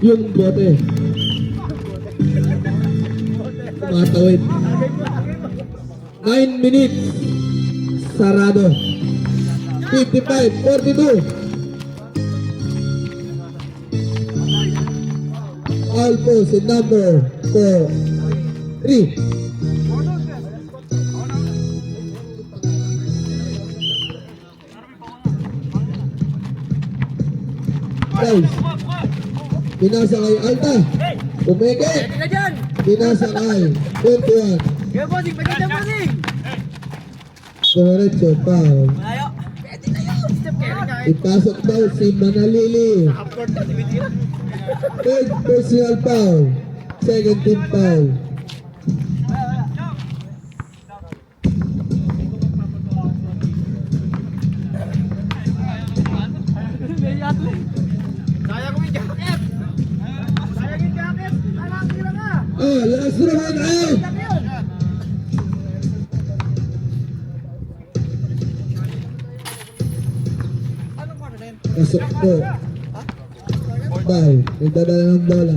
Yung bote. Tumatawid. 9 minutes. Sarado. 55, 42. All post in number 4, 3. Guys, binasa kay Alta. Pumeke. Binasa kay 21.
Kaya bossing, pwede dyan bossing!
Dumiretso, foul.
Malayo! Pwede na yun! Step carry ka
Ipasok daw si Manalili. Third personal foul. Second team foul.
Sayang mo yung jacket! Sayang yung jacket! Alang tira nga!
Last round out. Pasok po. Bal, nagdadala ng bola.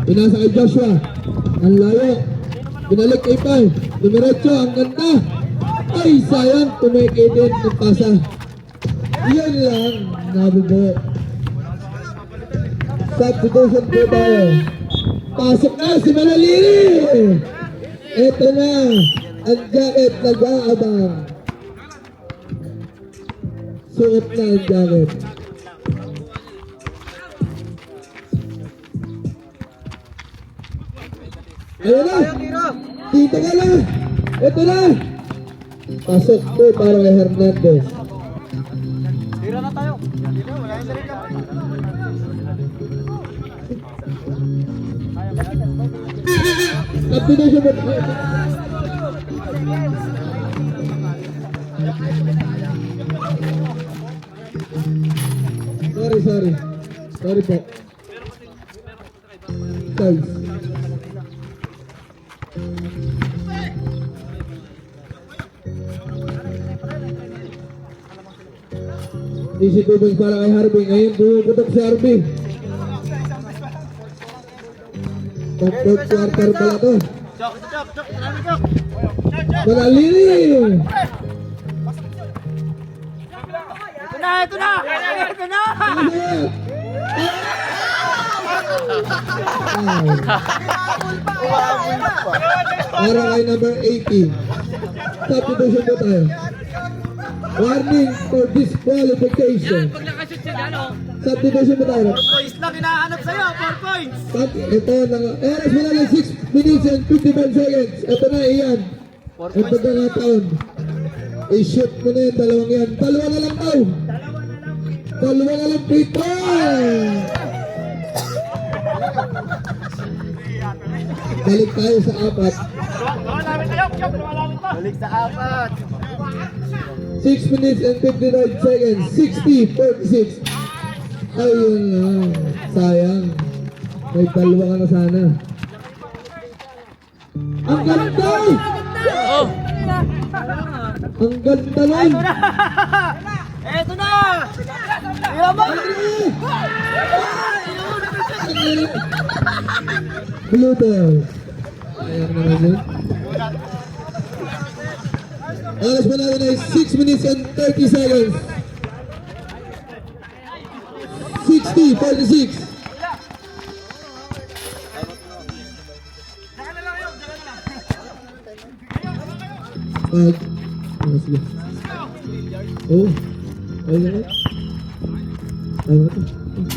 Pinasa kay Joshua. Ang layo. Binalik kay Pal. Dumiretso, ang ganda. Ay, sayang. Tumeke din ng pasa. Yan lang. Nabubo. Substitution po tayo. Pasok na si Manaliri. Ito na. Ang jacket nag-aabang. Suot na ang jacket. Ayun na! Dito ka na! Ito na! Pasok po para kay Hernandez.
Tira na tayo! Tira, wala yung sarili ka!
Application mo. Sorry. Sorry po. Guys. Easy tubig para kay Harvey. Ngayon bumubutok si Harvey. Top quarter pala to. Manaliri!
Ito na! Ito na!
Para kay number 18. Substitution po tayo. Warning for disqualification. Substitution po tayo.
Points lang hinahanap sa'yo! 4 points!
Ito na nga. Oras mo lang 6 minutes and 55 seconds. Ito na, iyan. Ang pagkakataon. I-shoot mo na yung dalawang yan. Dalawa na lang daw. Dalawa na lang free throw. Balik tayo sa 4.
Balik sa 4!
6 minutes and 59 seconds. 60, 46. Ayun lang. Sayang. May dalawa ka na sana. Ang ganda!
Oh!
Ang ganda nun!
Ito na! Tira mo!
Bluetooth. Sayang naman yun. Oras pa natin ay 6 minutes and 30 seconds. 60, 46. Sige. Oh, ayun na. Ayun na.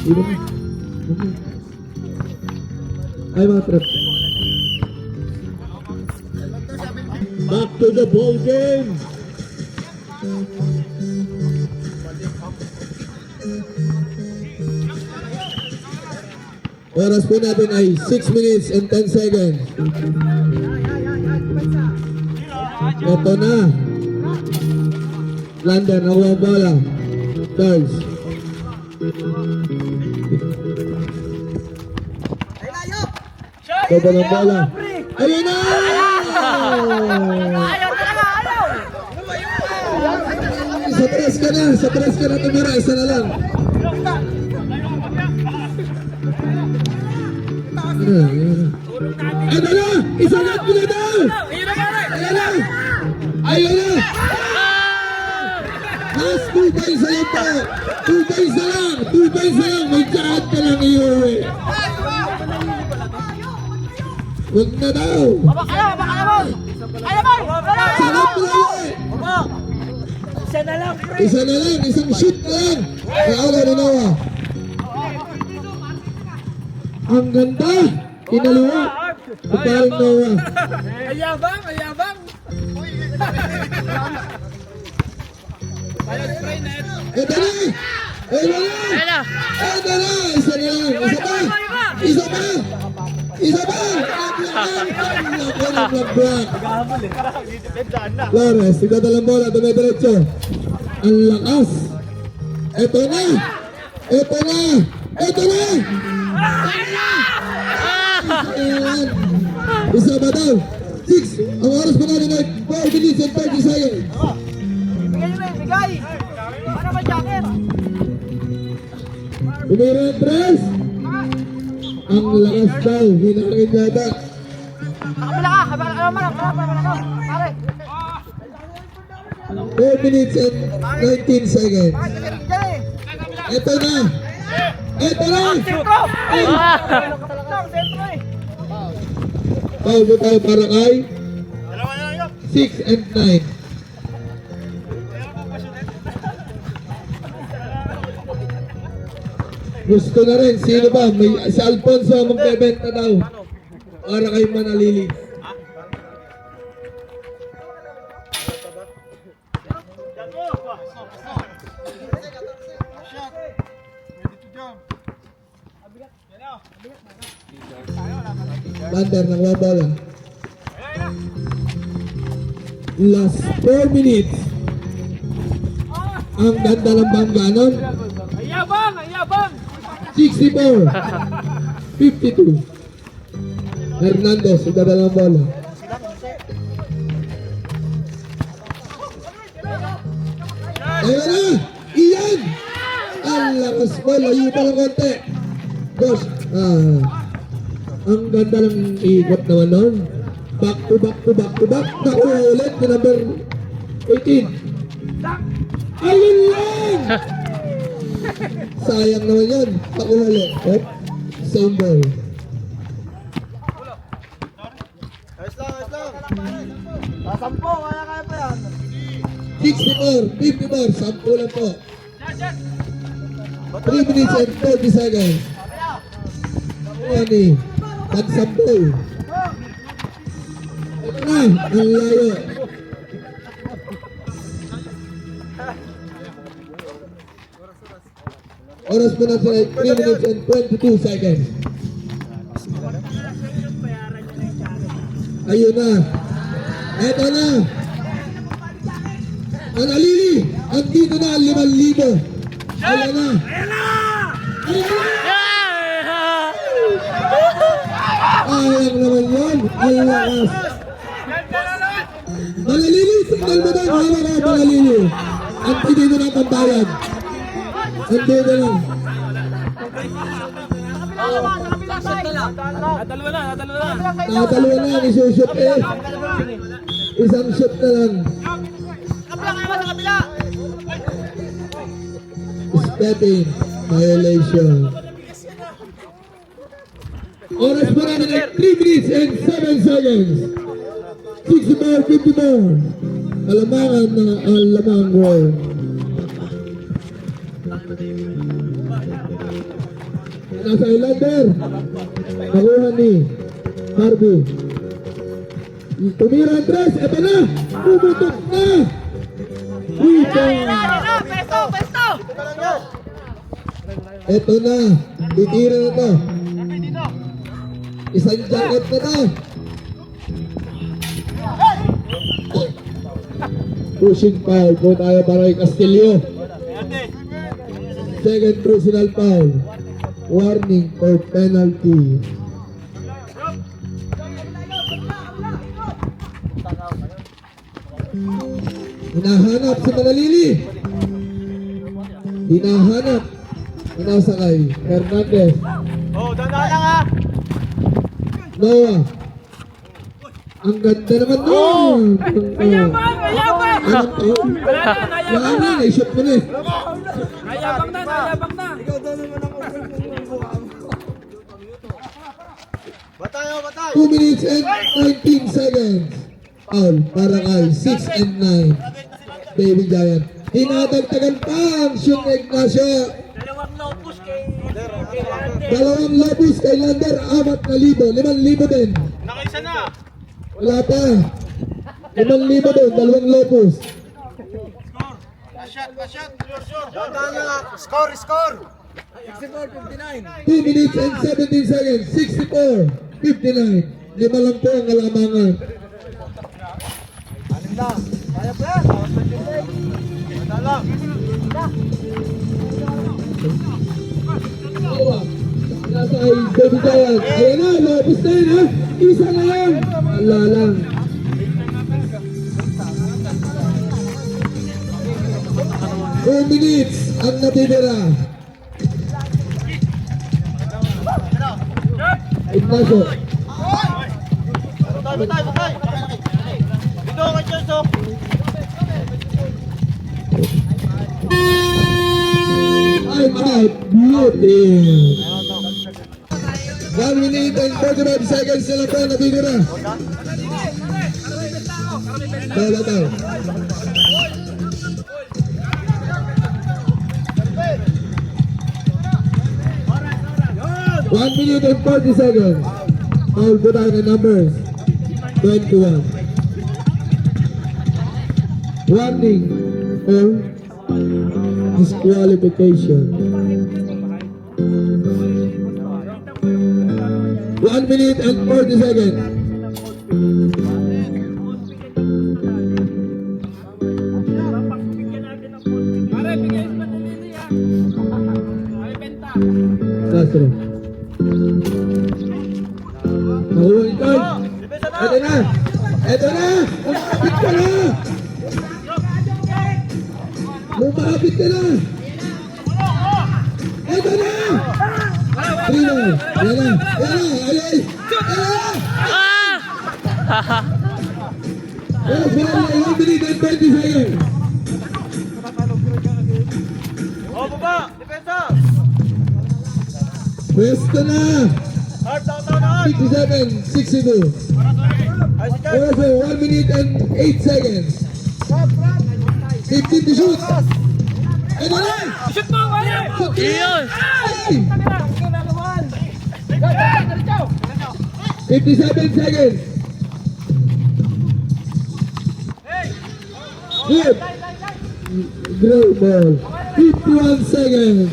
Iba na. Ay, mga trap. Back to the ball game. Oras po natin ay 6 minutes and 10 seconds. Ito na. London, nakuha ang bola. Charles. Baba ng bola. Ayun na! Sa tres ka na tumira, isa na lang. Ano na? Isagat mo na daw! Ayun na! Ayun na! Last 2 points na lang po! 2 points na lang! 2 points na lang! May tsakat ka lang iuwi! Huwag na daw! Sagat mo na uwi! Isa na lang! Isang shoot na lang! Kaawala ni Noah! Ang ganda! Inaluwa! Parang Noah!
Ayabang, ayabang.
Ito na! Ito na! Ito na! Isa na lang! Isa pa! Isa pa! Isa pa! Flores, sigdadalang bola, dumidiretso. Ang lakas! Ito na! Ito na! Ito na! Ayan. Isa ba daw? 6! Ang oras pa natin ay 4 minutes and 30 seconds.
Bigay! Ano ba jacket?
Tumira ang tres! Ang lakas daw, hinangin yata.
Nakabila ka! Ano man? Pare!
4 minutes and 19 seconds. Ito na! Ito na!
Sentro! Sentro eh!
Foul po tayo para kay 6 and 9. Gusto na rin, sino ba? May, si Alfonso ang magbebenta daw. Para kay Manalili. Lander ng bola. Last 4 minutes. Ang ganda ng bangganon.
Ayabang! Ayabang!
64 52 Hernandez, idadala ng bola. Ayun na! Iyan! Ang lakas mo, layo pa ng konti. Boss, ang ganda ng ikot naman nun. Back to back to back to back. Nakuha ulit na number 18. Ayun lang! Sayang naman yan. Nakuha ulit. Oh, same ball.
Sampo! Kaya pa yan!
64, 54, 10 lang po. 3 minutes and 30 seconds. Ani, pagsampol. Ito na, ang layo. Oras po natin ay 3 minutes and 22 seconds. Ayun na. Ito na. Manalili, andito na ang 5,000. Ayun na. Ayun na. Ayang naman yun. Ang lakas. Manalili, signal mo doon. Hawa ka, Manalili. Andito na ang pambayad. Andito na. Nadalawa na, isushoot eh. Isang shoot na lang. Stepping, violation. Oras pa natin ay 3 minutes and 7 seconds. 64, 54. Alamangan na alamang roll. Nasa Islander. Nakuha ni Harvey. Tumira ang tres. Ito na. Pumutok na. Rebound.
Pesto! Pesto!
Ito na. Titira na to. Isang jacket na to. Pushing foul po tayo para kay Castillo. Second personal foul. Warning for penalty. Hinahanap si Manalili. Hinahanap. Hinasakay. Hernandez.
Oh, dandan lang ha.
Noah. Ang ganda naman nun.
Mayabang! Mayabang!
Anong taon?
Wala na, nayabang
Wala
na!
na, i-shot mo na eh.
Nayabang na, nayabang na!
Ikaw daw naman ang mukha mo.
2 minutes and 19 seconds. Foul para kay 6 and 9. Baby Giant. Hinadagtagan pa ang Shun Ignacio.
Dalawang lopus kay...
Dalawang lobus kay Lander. 4,000. 5,000 din.
Nakaisa na!
Wala pa. 5,000 doon. Dalawang lobus.
Score, score! 64-59.
2 minutes and 17 seconds. 64-59. 5 lang po ang alamangan.
Anim na. Kaya pa. Madalang.
Nasa ay Baby Giant. Ayan na, lobus na yun ha. Isa na lang. Wala lang. Four minutes ang natitira. Ignacio.
Dito ka, Cheso!
Time out. Beauty. 1 minute and 45 seconds na lang po natitira. Bola daw. One minute and 40 seconds. Foul po tayo ng numbers. 21. Warning or disqualification. 1 minute and 40 seconds.
Pare, bigay mo na nili ha! Ay, benta!
Castro. Nakuha ito. Ito na. Ito na. Lumapit ka na. Lumapit ka na. Ito na. 3 na. Yan na. Yan na. Ayay. Yes, wala na. 1 minute and 20 seconds.
Oh, baba! Depensa!
Pwesto na.
Hard, down, hard!
67, 62.
Ay, si Char!
Also, 1 minute and 8 seconds. 15 to shoot. Ito na.
Shoot mo, pare!
Iyon.
Ay!
57 seconds. Good. Great ball. 51 seconds.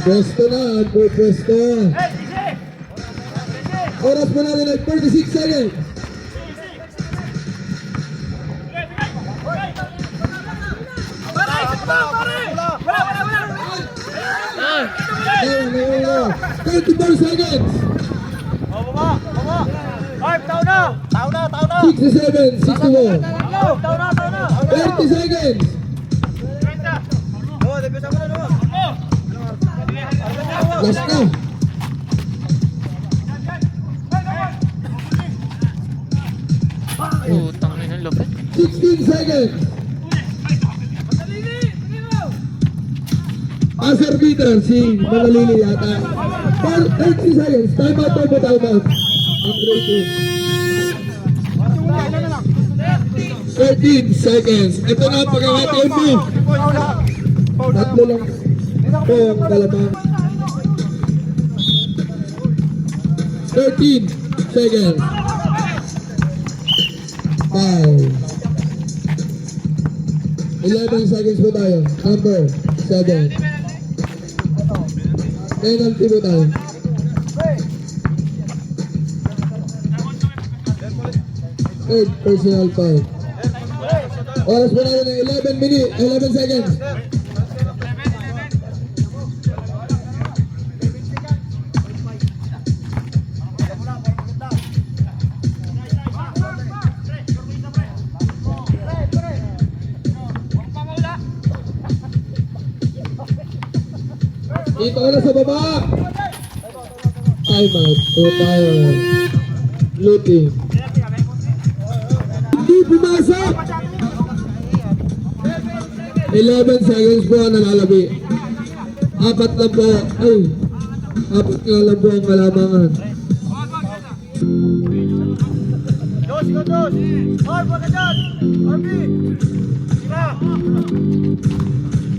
Pwesto na. Pwesto. Oras mo natin ay 36 seconds. No. 34 seconds.
Oh, baba! Baba! Harp, tao na! Tao na! Tao na!
67, 61.
Tao na! Tao na!
30 seconds.
Oh, depensa mo na naman!
Last na.
Putang ina, lupit.
16 seconds. Passer beater si Manalili yata. 30 seconds. Time out po, time out. Ang great team. 13 seconds. Ito na ang pagkakataon mo. Tatlo lang po ang kalamang. 13 seconds. 5. 11 seconds po tayo. Number 7. Penalty po tayo. Third personal foul. Oras po natin ng 11 seconds. Dito ka na sa baba. Time out. So tayo. Blue team. Hindi pumasok. 11 seconds po ang nalalabi. Apat lang po. Ay. Apat nga lang po ang kalamangan.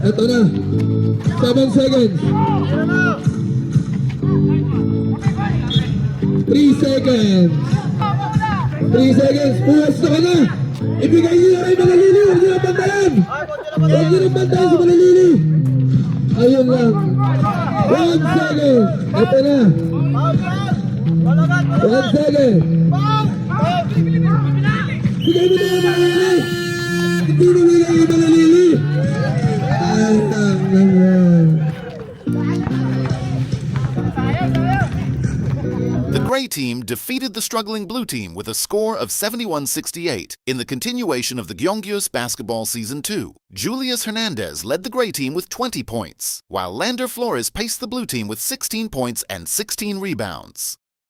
Eto na. 7 seconds. 3 seconds. 3 seconds. Puwesto ka na. Ibigay niyo na kay Manalili. Huwag niyo na bantayan. Huwag niyo na bantayan si Manalili. Ayun lang. 1 second. Eto na. 1 second. Bigay mo na kay Manalili. Hindi na bigay kay Manalili. Ay, tangin.
The gray team defeated the struggling blue team with a score of 71-68 in the continuation of the Gyeonggyus Basketball Season 2. Julius Hernandez led the gray team with 20 points, while Lander Flores paced the blue team with 16 points and 16 rebounds.